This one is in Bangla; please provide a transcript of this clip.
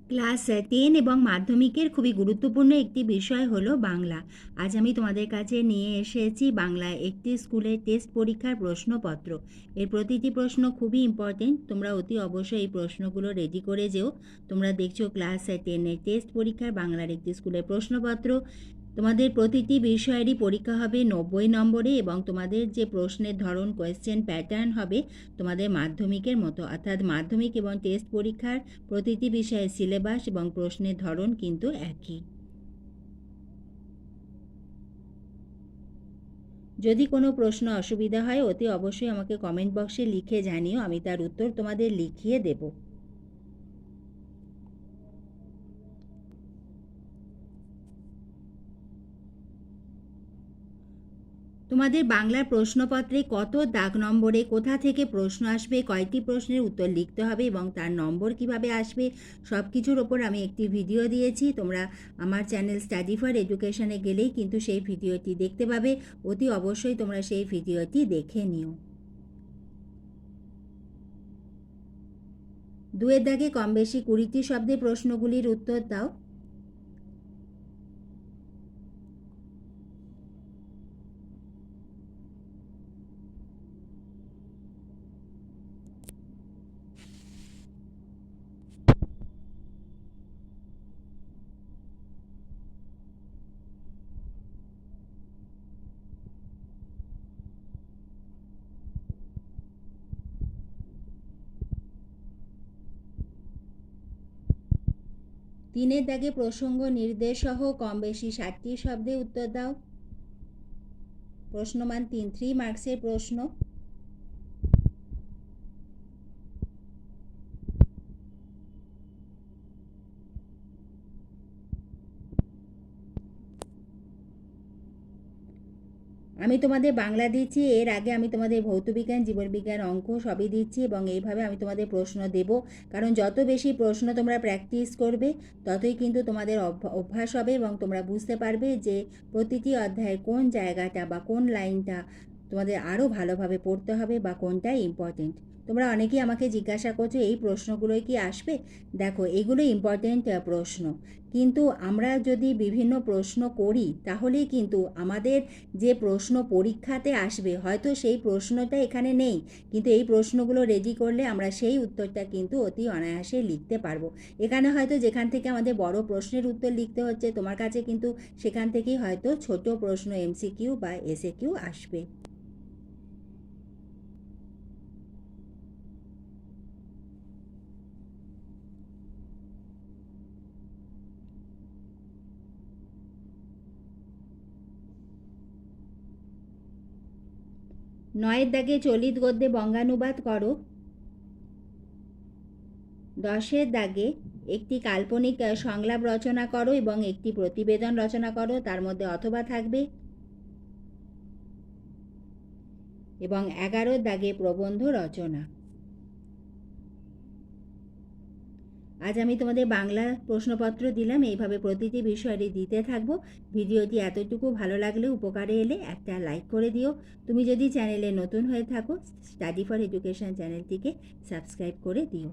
ক্লাস 10 এবং মাধ্যমিকের খুবই গুরুত্বপূর্ণ একটি বিষয় হলো বাংলা। আজ আমি তোমাদের কাছে নিয়ে এসেছি বাংলা একটি স্কুলের টেস্ট পরীক্ষার প্রশ্নপত্র। এর প্রতিটি প্রশ্ন খুবই ইম্পর্টেন্ট, তোমরা অতি অবশ্যই এই প্রশ্নগুলো রেডি করে যেও। তোমরা দেখছো ক্লাস 10-এর টেস্ট পরীক্ষার বাংলার একটি স্কুলের প্রশ্নপত্র। তোমাদের প্রতিটি বিষয়েরই পরীক্ষা হবে 90 নম্বরে এবং তোমাদের যে প্রশ্নের ধরন কোয়েশ্চেন প্যাটার্ন হবে তোমাদের মাধ্যমিকের মতো, অর্থাৎ মাধ্যমিক এবং টেস্ট পরীক্ষার প্রতিটি বিষয়ের সিলেবাস এবং প্রশ্নের ধরন কিন্তু একই। যদি কোনো প্রশ্ন অসুবিধা হয় অতি অবশ্যই আমাকে কমেন্ট বক্সে লিখে জানিও, আমি তার উত্তর তোমাদের লিখিয়ে দেব। তোমাদের বাংলার প্রশ্নপত্রে কত দাগ নম্বরে কোথা থেকে প্রশ্ন আসবে, কয়টি প্রশ্নের উত্তর লিখতে হবে এবং তার নম্বর কিভাবে আসবে, সব কিছুর ওপর আমি একটি ভিডিও দিয়েছি। তোমরা আমার চ্যানেল স্টাডি ফর এডুকেশনে গেলেই কিন্তু সেই ভিডিওটি দেখতে পাবে। অতি অবশ্যই তোমরা সেই ভিডিওটি দেখে নিও। 2-এর দাগে কম বেশি 20টি শব্দে প্রশ্নগুলির উত্তর দাও। তিনের দাগে প্রসঙ্গ নির্দেশ সহ কম বেশি 60টি শব্দে উত্তর দাও। প্রশ্নমান 3 মার্কসের প্রশ্ন। আমি তোমাদের বাংলা দিচ্ছি, এর আগে আমি তোমাদের ভৌতবিজ্ঞান, জীবনবিজ্ঞান, অঙ্ক সবই দিচ্ছি এবং এইভাবে আমি তোমাদের প্রশ্ন দেব। কারণ যত বেশি প্রশ্ন তোমরা প্র্যাকটিস করবে ততই কিন্তু তোমাদের অভ্যাস হবে এবং তোমরা বুঝতে পারবে যে প্রতিটি অধ্যায়ের কোন জায়গাটা বা কোন লাইনটা তোমাদের আরও ভালোভাবে পড়তে হবে বা কোনটা ইম্পর্টেন্ট। তোমরা অনেকেই আমাকে জিজ্ঞাসা করছো এই প্রশ্নগুলোই কি আসবে। দেখো, এগুলো ইম্পর্টেন্ট প্রশ্ন, কিন্তু আমরা যদি বিভিন্ন প্রশ্ন করি তাহলেই কিন্তু আমাদের যে প্রশ্ন পরীক্ষাতে আসবে হয়তো সেই প্রশ্নটা এখানে নেই, কিন্তু এই প্রশ্নগুলো রেডি করলে আমরা সেই উত্তরটা কিন্তু অতি অনায়াসে লিখতে পারবো। এখানে হয়তো যেখান থেকে আমাদের বড় প্রশ্নের উত্তর লিখতে হচ্ছে, তোমার কাছে কিন্তু সেখান থেকেই হয়তো ছোট প্রশ্ন এমসিকিউ বা এসএকিউ আসবে। নয়ের দাগে চলিত গদ্যে বঙ্গানুবাদ করো। 10-এর দাগে একটি কাল্পনিক সংলাপ রচনা করো এবং একটি প্রতিবেদন রচনা করো, তার মধ্যে অথবা থাকবে। এবং 11-র দাগে প্রবন্ধ রচনা। আজ আমি তোমাদের বাংলা প্রশ্নপত্র দিলাম, এইভাবে প্রতিটি বিষয়েরই দিতে থাকবো। ভিডিওটি এতটুকু ভালো লাগলে, উপকারে এলে একটা লাইক করে দিও। তুমি যদি চ্যানেলে নতুন হয়ে থাকো, স্টাডি ফর এডুকেশন চ্যানেলটিকে সাবস্ক্রাইব করে দিও।